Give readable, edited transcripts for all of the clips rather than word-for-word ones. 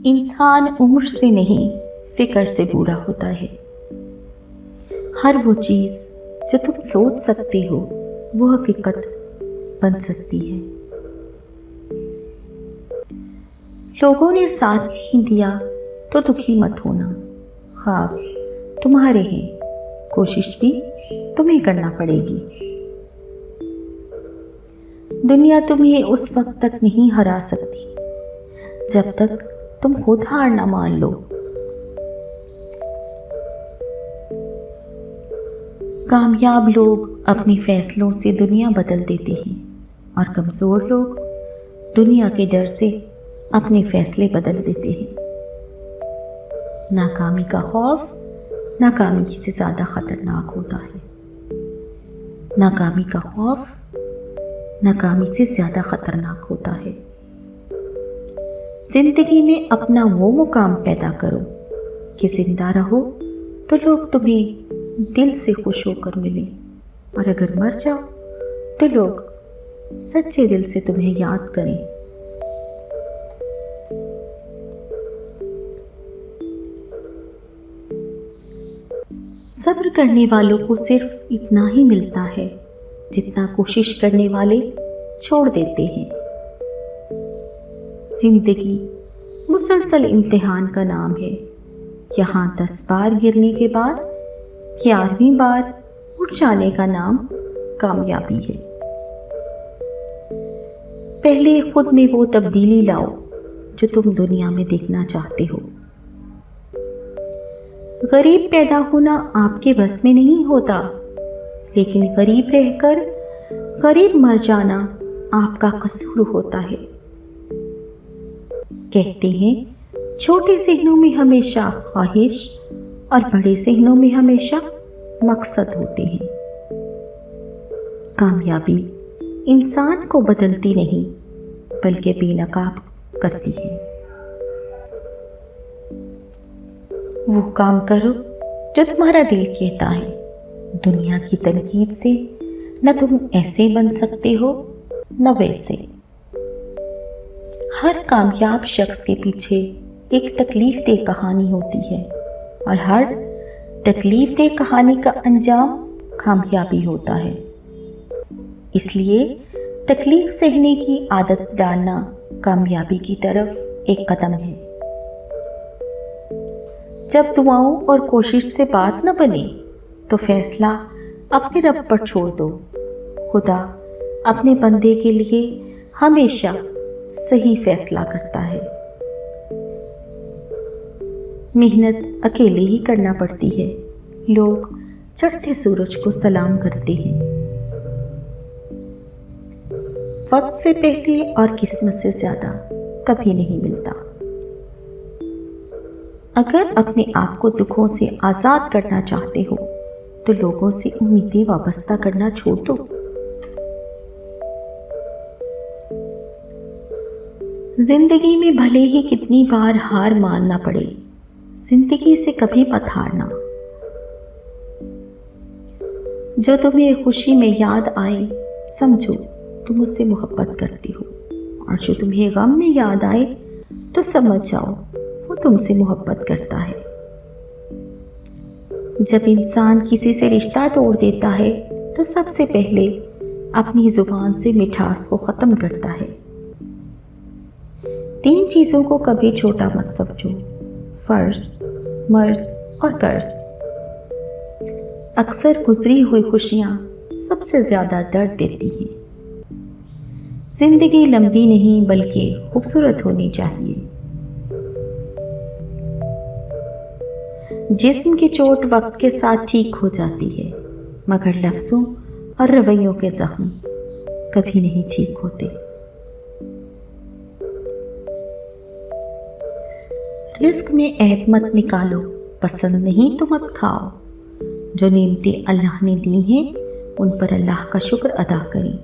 انسان عمر سے نہیں فکر سے بوڑھا ہوتا ہے۔ ہر وہ چیز جو تم سوچ سکتے ہو وہ حقیقت بن سکتی ہے۔ لوگوں نے ساتھ نہیں دیا تو دکھی مت ہونا، خواب تمہارے ہیں، کوشش بھی تمہیں کرنا پڑے گی۔ دنیا تمہیں اس وقت تک نہیں ہرا سکتی جب تک تم خود ہار نہ مان لو۔ کامیاب لوگ اپنے فیصلوں سے دنیا بدل دیتے ہیں اور کمزور لوگ دنیا کے ڈر سے اپنے فیصلے بدل دیتے ہیں۔ ناکامی کا خوف ناکامی سے زیادہ خطرناک ہوتا ہے۔ ناکامی کا خوف ناکامی سے زیادہ خطرناک ہوتا ہے۔ زندگی میں اپنا وہ مقام پیدا کرو کہ زندہ رہو تو لوگ تمہیں دل سے خوش ہو کر ملیں، اور اگر مر جاؤ تو لوگ سچے دل سے تمہیں یاد کریں۔ صبر کرنے والوں کو صرف اتنا ہی ملتا ہے جتنا کوشش کرنے والے چھوڑ دیتے ہیں۔ زندگی مسلسل امتحان کا نام ہے۔ یہاں 10 بار گرنے کے بعد 11ویں بار اٹھ جانے کا نام کامیابی ہے۔ پہلے خود میں وہ تبدیلی لاؤ جو تم دنیا میں دیکھنا چاہتے ہو۔ غریب پیدا ہونا آپ کے بس میں نہیں ہوتا، لیکن غریب رہ کر غریب مر جانا آپ کا قصور ہوتا ہے۔ کہتے ہیں چھوٹے ذہنوں میں ہمیشہ خواہش اور بڑے ذہنوں میں ہمیشہ مقصد ہوتے ہیں۔ کامیابی انسان کو بدلتی نہیں بلکہ بے نقاب کرتی ہے۔ وہ کام کرو جو تمہارا دل کہتا ہے۔ دنیا کی تنقید سے نہ تم ایسے بن سکتے ہو نہ ویسے۔ ہر کامیاب شخص کے پیچھے ایک تکلیف دہ کہانی ہوتی ہے، اور ہر تکلیف دہ کہانی کا انجام کامیابی ہوتا ہے۔ اس لیے تکلیف سہنے کی عادت ڈالنا کامیابی کی طرف ایک قدم ہے۔ جب دعاؤں اور کوشش سے بات نہ بنے تو فیصلہ اپنے رب پر چھوڑ دو۔ خدا اپنے بندے کے لیے ہمیشہ صحیح فیصلہ کرتا ہے۔ محنت اکیلے ہی کرنا پڑتی ہے۔ لوگ چڑھتے سورج کو سلام کرتے ہیں۔ وقت سے پہلے اور قسمت سے زیادہ کبھی نہیں ملتا۔ اگر اپنے آپ کو دکھوں سے آزاد کرنا چاہتے ہو تو لوگوں سے امیدیں وابستہ کرنا چھوڑ دو۔ زندگی میں بھلے ہی کتنی بار ہار ماننا پڑے، زندگی سے کبھی مت ہارنا۔ جو تمہیں خوشی میں یاد آئے سمجھو تم اس سے محبت کرتی ہو، اور جو تمہیں غم میں یاد آئے تو سمجھ جاؤ وہ تم سے محبت کرتا ہے۔ جب انسان کسی سے رشتہ توڑ دیتا ہے تو سب سے پہلے اپنی زبان سے مٹھاس کو ختم کرتا ہے۔ 3 چیزوں کو کبھی چھوٹا مت سمجھو: فرض، مرض اور قرض۔ اکثر گزری ہوئی خوشیاں سب سے زیادہ درد دیتی ہیں۔ زندگی لمبی نہیں بلکہ خوبصورت ہونی چاہیے۔ جسم کی چوٹ وقت کے ساتھ ٹھیک ہو جاتی ہے، مگر لفظوں اور رویوں کے زخم کبھی نہیں ٹھیک ہوتے۔ رزق میں عیب مت نکالو، پسند نہیں تو مت کھاؤ۔ جو نعمتیں اللہ نے دی ہیں ان پر اللہ کا شکر ادا کریں،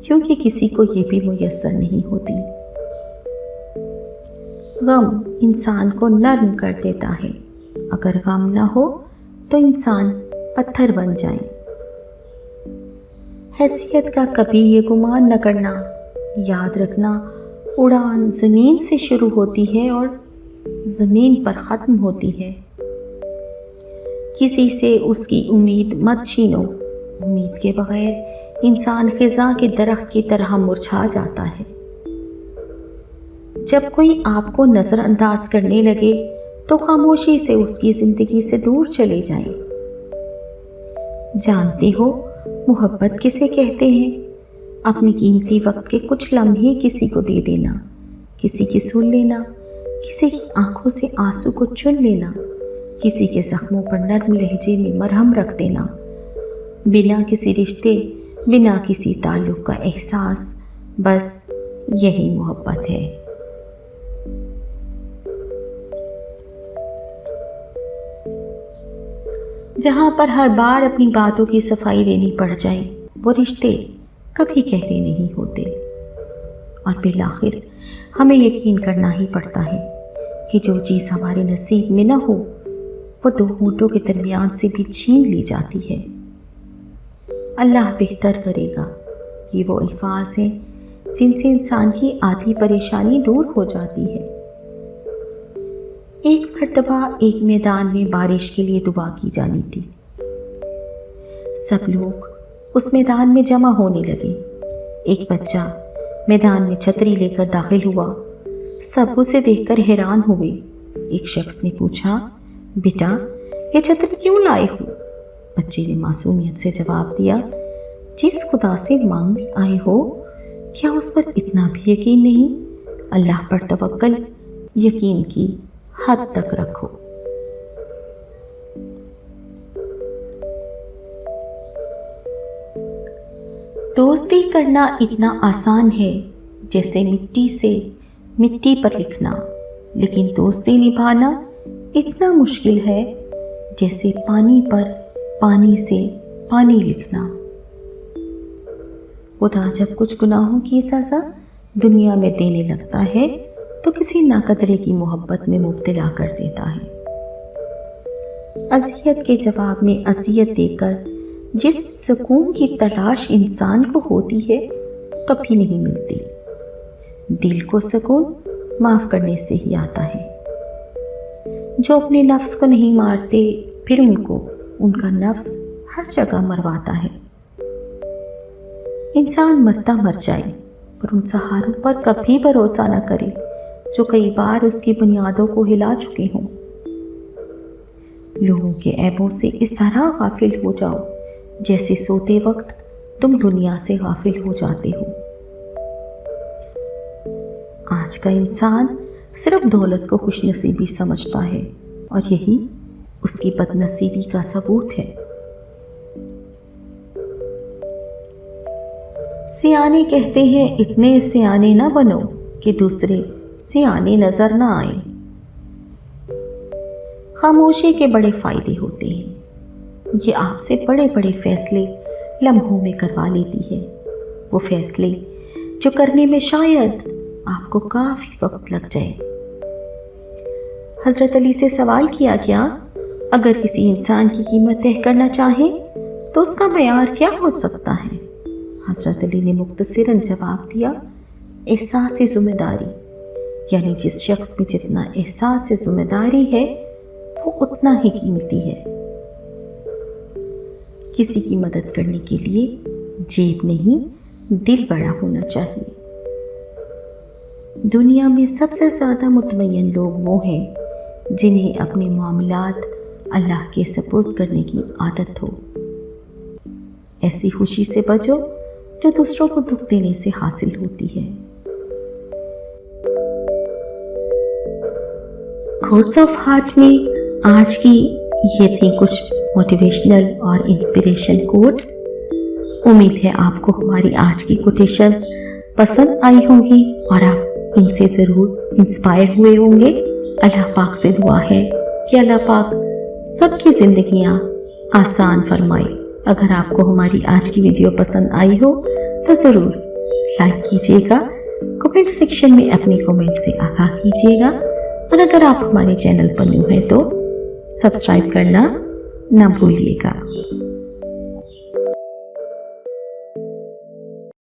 کیونکہ کسی کو یہ بھی میسر نہیں ہوتی۔ غم انسان کو نرم کر دیتا ہے، اگر غم نہ ہو تو انسان پتھر بن جائے۔ حیثیت کا کبھی یہ گمان نہ کرنا، یاد رکھنا اڑان زمین سے شروع ہوتی ہے اور زمین پر ختم ہوتی ہے۔ کسی سے اس کی امید مت چھینو، امید کے بغیر انسان خزاں کے درخت کی طرح مرجھا جاتا ہے۔ جب کوئی آپ کو نظر انداز کرنے لگے تو خاموشی سے اس کی زندگی سے دور چلے جائیں۔ جانتے ہو محبت کسے کہتے ہیں؟ اپنی قیمتی وقت کے کچھ لمحے کسی کو دے دینا، کسی کی سن لینا، کسی کی آنکھوں سے آنسو کو چن لینا، کسی کے زخموں پر نرم لہجے میں مرہم رکھ دینا، بنا کسی رشتے، بنا کسی تعلق کا احساس، بس یہی محبت ہے۔ جہاں پر ہر بار اپنی باتوں کی صفائی دینی پڑ جائے، وہ رشتے کبھی گہرے نہیں ہوتے، اور بالآخر ہمیں یقین کرنا ہی پڑتا ہے کہ جو چیز ہمارے نصیب میں نہ ہو وہ دو ہونٹوں کے درمیان سے بھی چھین لی جاتی ہے۔ اللہ بہتر کرے گا کہ وہ الفاظ ہیں جن سے انسان کی آدھی پریشانی دور ہو جاتی ہے۔ ایک مرتبہ ایک میدان میں بارش کے لیے دعا کی جانی تھی۔ سب لوگ اس میدان میں جمع ہونے لگے۔ ایک بچہ میدان میں چھتری لے کر داخل ہوا۔ سب اسے دیکھ کر حیران ہوئے۔ ایک شخص نے پوچھا، بیٹا یہ چھتری کیوں لائے ہو؟ بچے نے معصومیت سے جواب دیا، جس خدا سے مانگنے آئے ہو کیا اس پر اتنا بھی یقین نہیں؟ اللہ پر توکل یقین کی حد تک رکھو۔ دوستی کرنا اتنا آسان ہے جیسے مٹی سے مٹی پر لکھنا، لیکن دوستی نبھانا اتنا مشکل ہے جیسے پانی پر پانی سے پانی لکھنا۔ خدا جب کچھ گناہوں کی سزا دنیا میں دینے لگتا ہے تو کسی ناقدرے کی محبت میں مبتلا کر دیتا ہے۔ اذیت کے جواب میں اذیت دے کر جس سکون کی تلاش انسان کو ہوتی ہے کبھی نہیں ملتی۔ دل کو سکون معاف کرنے سے ہی آتا ہے۔ جو اپنے نفس کو نہیں مارتے پھر ان کا نفس ہر جگہ مرواتا ہے۔ انسان مرتا مر جائے پر ان سہاروں پر کبھی بھروسہ نہ کرے جو کئی بار اس کی بنیادوں کو ہلا چکے ہوں۔ لوگوں کے عیبوں سے اس طرح غافل ہو جاؤ جیسے سوتے وقت تم دنیا سے غافل ہو جاتے ہو۔ آج کا انسان صرف دولت کو خوش نصیبی سمجھتا ہے اور یہی اس کی بد نصیبی کا ثبوت ہے۔ سیانے کہتے ہیں اتنے سیانے نہ بنو کہ دوسرے سیانے نظر نہ آئیں۔ خاموشی کے بڑے فائدے ہوتے ہیں، یہ آپ سے بڑے بڑے فیصلے لمحوں میں کروا لیتی ہے، وہ فیصلے جو کرنے میں شاید آپ کو کافی وقت لگ جائے۔ حضرت علی سے سوال کیا گیا، اگر کسی انسان کی قیمت طے کرنا چاہیں تو اس کا معیار کیا ہو سکتا ہے؟ حضرت علی نے مختصراً جواب دیا، احساس ذمہ داری، یعنی جس شخص میں جتنا احساس ذمہ داری ہے وہ اتنا ہی قیمتی ہے۔ کسی کی مدد کرنے کے لیے جیب نہیں دل بڑا ہونا چاہیے۔ دنیا میں سب سے زیادہ مطمئن لوگ وہ ہیں جنہیں اپنے معاملات اللہ کے سپرد کرنے کی عادت ہو۔ ایسی خوشی سے بچو جو دوسروں کو دکھ دینے سے حاصل ہوتی ہے۔ کوٹس آف ہارٹ میں آج کی یہ تھی کچھ موٹیویشنل اور انسپریشن کوٹس۔ امید ہے آپ کو ہماری آج کی کوٹیشنز پسند آئی ہوں گی اور آپ ان سے ضرور انسپائر ہوئے ہوں گے۔ اللہ پاک سے دعا ہے کہ اللہ پاک سب کی زندگیاں آسان فرمائے۔ اگر آپ کو ہماری آج کی ویڈیو پسند آئی ہو تو ضرور لائک کیجیے گا، کمنٹ سیکشن میں اپنے کمنٹ سے آگاہ کیجیے گا، اور اگر آپ ہمارے چینل پر نیو ہیں تو سبسکرائب کرنا نہ بھولیے گا۔